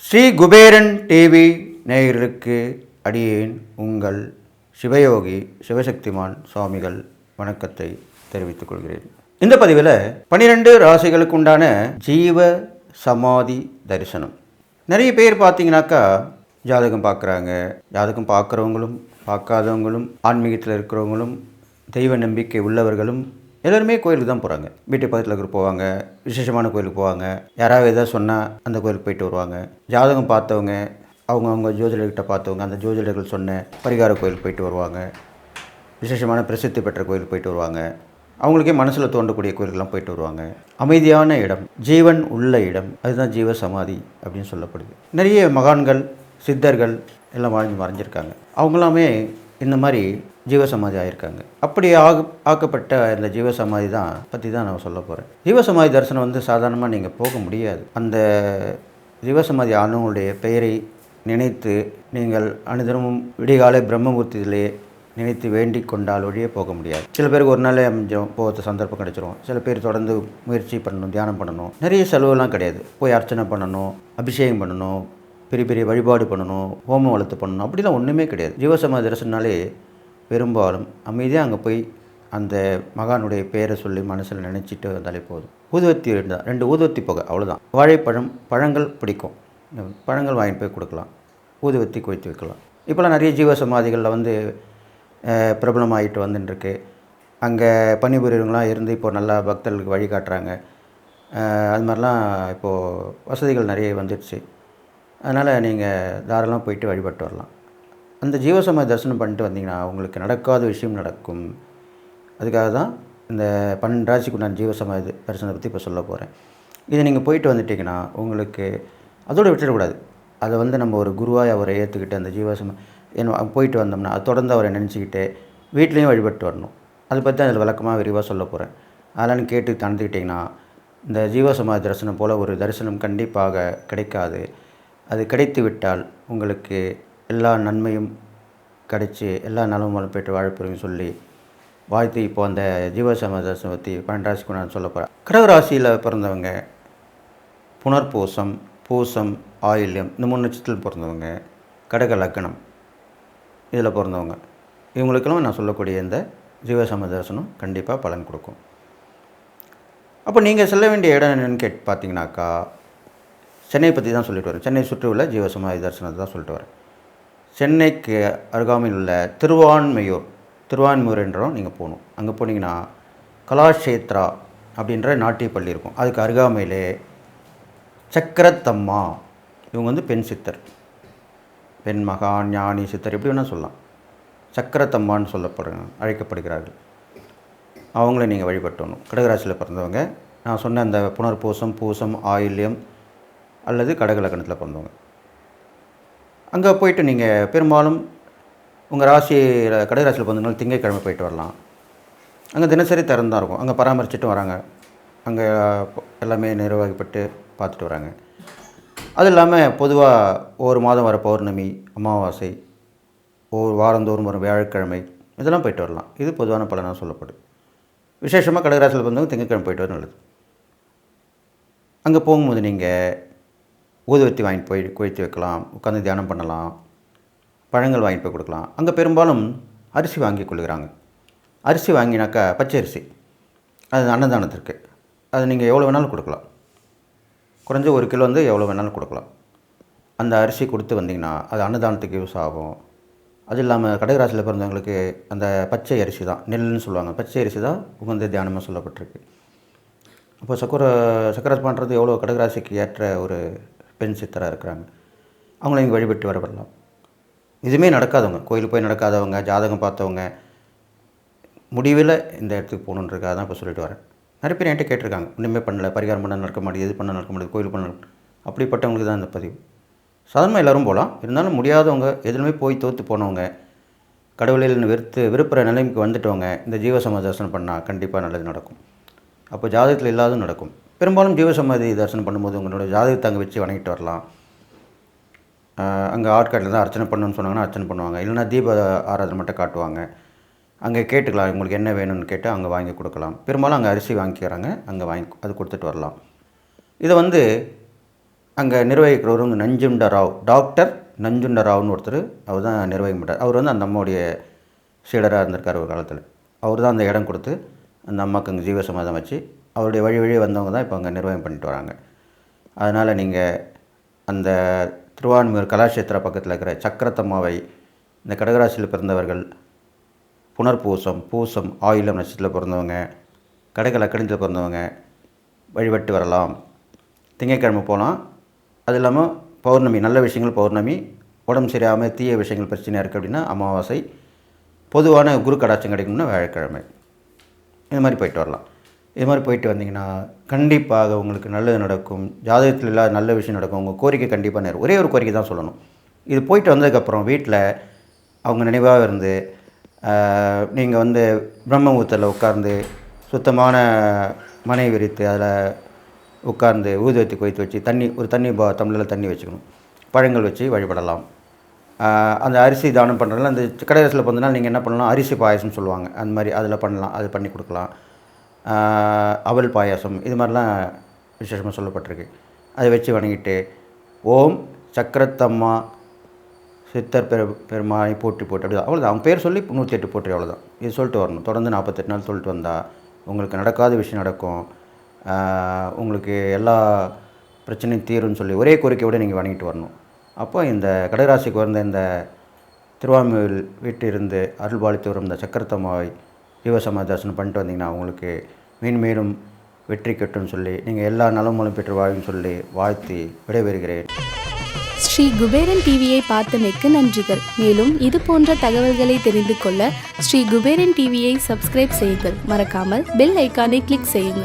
Sri Kuberan TV நேயர்களுக்கு அடியேன் உங்கள் சிவயோகி சிவசக்திமான் சுவாமிகள் வணக்கத்தை தெரிவித்துக் கொள்கிறேன். இந்த பதிவில் 12 ராசிகளுக்கு உண்டான ஜீவ சமாதி தரிசனம். நிறைய பேர் பார்த்தீங்கன்னாக்கா ஜாதகம் பார்க்குறாங்க. ஜாதகம் பார்க்குறவங்களும் பார்க்காதவங்களும் ஆன்மீகத்தில் இருக்கிறவங்களும் தெய்வ நம்பிக்கை உள்ளவர்களும் எல்லோருமே கோயிலுக்கு தான் போகிறாங்க. வீட்டு பக்கத்தில் இருக்கிற போவாங்க, விசேஷமான கோயிலுக்கு போவாங்க, யாராவது எதாவது சொன்னால் அந்த கோயிலுக்கு போயிட்டு வருவாங்க. ஜாதகம் பார்த்தவங்க அவங்க ஜோதிடர்கிட்ட பார்த்தவங்க அந்த ஜோதிடர்கள் சொன்ன பரிகார கோயிலுக்கு போயிட்டு வருவாங்க. விசேஷமான பிரசித்தி பெற்ற கோயிலுக்கு போயிட்டு வருவாங்க. அவங்களுக்கே மனசில் தோன்றக்கூடிய கோயிலுக்கெல்லாம் போயிட்டு வருவாங்க. அமைதியான இடம், ஜீவன் உள்ள இடம், அதுதான் ஜீவ சமாதி அப்படின்னு சொல்லப்படுது. நிறைய மகான்கள் சித்தர்கள் எல்லாம் மறைஞ்சிருக்காங்க. அவங்களாமே இந்த மாதிரி ஜீவசமாதி ஆகியிருக்காங்க. அப்படி ஆக்கப்பட்ட இந்த ஜீவசமாதி பற்றி தான் நான் சொல்ல போகிறேன். ஜீவசமாதி தரிசனம் சாதாரணமாக நீங்கள் போக முடியாது. அந்த ஜீவசமாதி ஆனவங்களுடைய பெயரை நினைத்து நீங்கள் அனுதினமும் விடிகாலை பிரம்மமூர்த்தியிலே நினைத்து வேண்டி கொண்டால் ஒழியே போக முடியாது. சில பேருக்கு ஒரு நாளே போகிற சந்தர்ப்பம் கிடைச்சிரும். சில பேர் தொடர்ந்து முயற்சி பண்ணணும், தியானம் பண்ணணும். நிறைய செலவுலாம் கிடையாது. போய் அர்ச்சனை பண்ணணும், அபிஷேகம் பண்ணணும், பெரிய பெரிய வழிபாடு பண்ணணும், ஹோமம் வளர்த்து பண்ணணும், அப்படிலாம் ஒன்றுமே கிடையாது. ஜீவசமாதி தரிசனம்னாலே பெரும்பாலும் அமைதியாக அங்கே போய் அந்த மகானுடைய பேரை சொல்லி மனசில் நினச்சிட்டு வந்தாலே போதும். ஊதுவத்தி 2 ஊதுவத்தி போக அவ்வளோதான். வாழைப்பழம் பழங்கள் பிடிக்கும், பழங்கள் வாங்கிட்டு போய் கொடுக்கலாம், ஊதுவத்தி கொளுத்தி வைக்கலாம். இப்போலாம் நிறைய ஜீவசமாதிகளில் பிரபலமாகிட்டு வந்துட்டுருக்கு. அங்கே பணிபுரியவங்களாம் இருந்து இப்போது நல்லா பக்தர்களுக்கு வழிகாட்டுறாங்க. அது மாதிரிலாம் இப்போது வசதிகள் நிறைய வந்துடுச்சு. அதனால் நீங்கள் தாராளமாக போயிட்டு வழிபட்டு வரலாம். அந்த ஜீவசமாதி தரிசனம் பண்ணிட்டு வந்தீங்கன்னா உங்களுக்கு நடக்காத விஷயம் நடக்கும். அதுக்காக தான் இந்த 12 ராசிக்கு நான் ஜீவசமாதி தரிசனத்தை பற்றி இப்போ சொல்ல போகிறேன். இதை நீங்கள் போயிட்டு வந்துட்டிங்கன்னா உங்களுக்கு அதோடு விட்டுடக்கூடாது. அதை நம்ம ஒரு குருவாய் அவரை ஏற்றுக்கிட்டு அந்த போயிட்டு வந்தோம்னா அது தொடர்ந்து அவரை நினச்சிக்கிட்டு வீட்லேயும் வழிபட்டு வரணும். அதை பற்றி அதில் விளக்கமாக விரிவாக சொல்ல போகிறேன். அதெல்லாம் கேட்டு தந்துக்கிட்டிங்கன்னா இந்த ஜீவசமாதி தரிசனம் போல் ஒரு தரிசனம் கண்டிப்பாக கிடைக்காது. அது கிடைத்து விட்டால் உங்களுக்கு எல்லா நன்மையும் கிடைச்சி எல்லா நலமும் பெற்று வாழப்போறீங்கன்னு சொல்லி வாழ்த்து. இப்போ அந்த ஜீவசமாதி தரிசனம் பற்றி 12 ராசிக்கு நான் சொல்ல போகிறேன். கடகராசியில் பிறந்தவங்க புனர்பூசம், பூசம், ஆயில்யம் இந்த 3 நட்சத்திரத்தில் பிறந்தவங்க, கடக லக்னம் இதில் பிறந்தவங்க, இவங்களுக்கெல்லாம் நான் சொல்லக்கூடிய இந்த ஜீவசமாதி தரிசனம் கண்டிப்பாக பலன் கொடுக்கும். அப்போ நீங்கள் செல்ல வேண்டிய இடம் என்னென்னு பார்த்தீங்கன்னாக்கா சென்னை பற்றி தான் சொல்லிட்டு வரேன். சென்னை சுற்றி உள்ள ஜீவசமாதி தரிசனத்தை தான் சொல்லிட்டு வரேன். சென்னைக்கு அருகாமையில் உள்ள திருவான்மையூர் என்றும் நீங்கள் போகணும். அங்கே போனீங்கன்னா கலாஷேத்ரா அப்படின்ற நாட்டிய பள்ளி இருக்கும். அதுக்கு அருகாமையிலே சக்கரத்தம்மா, இவங்க பெண் சித்தர், பெண் மகான், ஞானி சித்தர் எப்படி வேணால் சொல்லலாம். சக்கரத்தம்மான்னு அழைக்கப்படுகிறார்கள். அவங்கள நீங்கள் வழிபட்டணும். கடகராசியில் பிறந்தவங்க, நான் சொன்ன அந்த புனர்பூசம், பூசம், ஆயில்யம் அல்லது கடக லக்னத்தில் பிறந்தவங்க. அங்கே போயிட்டு நீங்கள் பெரும்பாலும் உங்கள் ராசியில் கடகராசியில் பிறந்தவங்க திங்கட்கிழமை போயிட்டு வரலாம். அங்கே தினசரி திறந்தான் இருக்கும். அங்கே பராமரிச்சுட்டு வராங்க. அங்கே எல்லாமே நிர்வகிப்பட்டு பார்த்துட்டு வராங்க. அது இல்லாமல் பொதுவாக ஒரு மாதம் வர பௌர்ணமி, அமாவாசை, வாரந்தோறும் வரும் வியாழக்கிழமை இதெல்லாம் போயிட்டு வரலாம். இது பொதுவான பலனாக சொல்லப்படுது. விசேஷமாக கடகராசியில் பிறந்தவங்க திங்கட்கிழமை போயிட்டு வர நல்லது. அங்கே போகும்போது நீங்கள் ஊதுவத்தி வாங்கிட்டு போய் கொளுத்தி வைக்கலாம், உட்காந்து தியானம் பண்ணலாம், பழங்கள் வாங்கிட்டு போய் கொடுக்கலாம். அங்கே பெரும்பாலும் அரிசி வாங்கி கொள்ளுகிறாங்க. அரிசி வாங்கினாக்கா பச்சை அரிசி, அது அன்னதானத்திற்கு. அது நீங்கள் எவ்வளோ வேணாலும் கொடுக்கலாம். குறைஞ்ச 1 கிலோ எவ்வளோ வேணாலும் கொடுக்கலாம். அந்த அரிசி கொடுத்து வந்தீங்கன்னா அது அன்னதானத்துக்கு யூஸ் ஆகும். அது இல்லாமல் கடகராசியில் பிறந்தவங்களுக்கு அந்த பச்சை அரிசி தான், நெல்லுன்னு சொல்லுவாங்க, பச்சை அரிசி தான் உகந்த தியானமாக சொல்லப்பட்டிருக்கு. அப்போ சக்கரை பண்ணுறது எவ்வளோ கடகராசிக்கு ஏற்ற ஒரு பெண் சித்தராக இருக்கிறாங்க. அவங்கள இங்கே வழிபட்டு வரலாம். இதுவுமே நடக்காதவங்க, கோயிலுக்கு போய் நடக்காதவங்க, ஜாதகம் பார்த்தவங்க, முடிவில் இந்த இடத்துக்கு போகணுன்றதுக்காக தான் இப்போ சொல்லிட்டு வரேன். நிறைய பேர் என்கிட்ட கேட்டிருக்காங்க, ஒன்றுமே பண்ணல, பரிகாரம் பண்ண நடக்க மாட்டேது, எது பண்ண நடக்க முடியாது, கோயில் பண்ண. அப்படிப்பட்டவங்களுக்கு தான் இந்த பதிவு. சாதாரணமாக எல்லோரும் போகலாம். இருந்தாலும் முடியாதவங்க, எதுவுமே போய் தோற்று போனவங்க, கடவுளில் விருப்புற நிலைமைக்கு வந்துட்டவங்க இந்த ஜீவசமாதி தரிசனம் பண்ணால் கண்டிப்பாக நல்லது நடக்கும். அப்போ ஜாதகத்தில் இல்லாததும் நடக்கும். பெரும்பாலும் ஜீவசமாதி தரிசனம் பண்ணும்போது உங்களோட ஜாதகத்தை அங்கே வச்சு வணங்கிட்டு வரலாம். அங்கே ஆட்காட்டில் தான் அர்ச்சனை பண்ணணும்னு சொன்னாங்கன்னா அர்ச்சனை பண்ணுவாங்க. இல்லைனா தீப ஆராதனை மட்டும் காட்டுவாங்க. அங்கே கேட்டுக்கலாம், உங்களுக்கு என்ன வேணும்னு கேட்டு அங்கே வாங்கி கொடுக்கலாம். பெரும்பாலும் அங்கே அரிசி வாங்கிக்கிறாங்க, அங்கே வாங்கி அது கொடுத்துட்டு வரலாம். இதை வந்து அங்கே நிர்வகிக்கிறவரும் நஞ்சுண்டராவ், டாக்டர் நஞ்சுண்டராவ்னு ஒருத்தர், அவர் தான் நிர்வகிக்க மாட்டார். அவர் வந்து அந்த அம்மாவுடைய சீடராக இருந்திருக்கார் ஒரு காலத்தில். அவர் தான் அந்த இடம் கொடுத்து அந்த அம்மாவுக்கு அங்கே ஜீவசமாதம் வச்சு அவருடைய வழி வழியே வந்தவங்க தான் இப்போ அங்கே நிர்வாகம் பண்ணிட்டு வராங்க. அதனால் நீங்கள் அந்த திருவான்மியூர் கலாட்சேத்திரா பக்கத்தில் இருக்கிற சக்கரத்தம்மாவை, இந்த கடகராசியில் பிறந்தவர்கள், புனர்பூசம், பூசம், ஆயிலம் நட்சத்திரத்தில் பிறந்தவங்க, கடக லக்கணத்தில் பிறந்தவங்க வழிபட்டு வரலாம். திங்கட்கிழமை போகலாம். அது இல்லாமல் பௌர்ணமி, நல்ல விஷயங்கள் பௌர்ணமி, உடம்பு சரியாமல் தீய விஷயங்கள் பிரச்சனையாக இருக்குது அப்படின்னா அமாவாசை, பொதுவான குரு கடாட்சம் கிடைக்கணும்னா வியாழக்கிழமை. இது மாதிரி போயிட்டு வரலாம். இது மாதிரி போயிட்டு வந்தீங்கன்னா கண்டிப்பாக உங்களுக்கு நல்லது நடக்கும். ஜாதகத்தில் இல்லாத நல்ல விஷயம் நடக்கும். உங்கள் கோரிக்கை கண்டிப்பாக நேரும். ஒரே ஒரு கோரிக்கை தான் சொல்லணும். இது போயிட்டு வந்ததுக்கப்புறம் வீட்டில் அவங்க நினைவாக இருந்து நீங்கள் வந்து பிரம்ம முகூர்த்தத்தில் உட்கார்ந்து சுத்தமான மனை விரித்து அதில் உட்கார்ந்து ஊதுவத்தி கொய்த்து வச்சு ஒரு தண்ணி தமிழில் தண்ணி வச்சுக்கணும், பழங்கள் வச்சு வழிபடலாம். அந்த அரிசி தானம் பண்ணுறதுல அந்த கடைசியில் பிறந்தனால நீங்கள் என்ன பண்ணலாம், அரிசி பாயசம் சொல்லுவாங்க, அந்த மாதிரி அதில் பண்ணலாம், அது பண்ணி கொடுக்கலாம். அவல் பாயாசம், இது மாதிரிலாம் விசேஷமாக சொல்லப்பட்டிருக்கு. அதை வச்சு வணங்கிட்டு ஓம் சக்கரத்தம்மா சித்தர் பெருமானை போற்றி அப்படி அவ்வளோதான். அவங்க பேர் சொல்லி 108 போற்றி, அவ்வளோதான். இது சொல்லிட்டு வரணும். தொடர்ந்து 48 நாள் சொல்லிட்டு வந்தால் உங்களுக்கு நடக்காத விஷயம் நடக்கும். உங்களுக்கு எல்லா பிரச்சனையும் தீரும்னு சொல்லி ஒரே கோரிக்கையோடு நீங்கள் வணங்கிட்டு வரணும். அப்போ இந்த கடகராசிக்கு வந்த இந்த திருவான்மியூர் வீட்டிலிருந்து அருள்பாலித்து வரும் இந்த சக்கரத்தம்மாவை ஜீவசமாதி தரிசனம் பண்ணிட்டு வந்தீங்கன்னா உங்களுக்கு மேன்மேலும் வெற்றி கட்டுன்னு சொல்லி நீங்கள் எல்லா நலமும் பெற்று வாழுன்னு சொல்லி வாழ்த்தி விடைபெறுகிறேன். ஸ்ரீ குபேரன் டிவியை பார்த்தமைக்கு நன்றிகள். மேலும் இது போன்ற தகவல்களை தெரிந்து கொள்ள ஸ்ரீ குபேரன் டிவியை சப்ஸ்கிரைப் செய்யுங்கள். மறக்காமல் பெல் ஐக்கானை கிளிக் செய்யுங்கள்.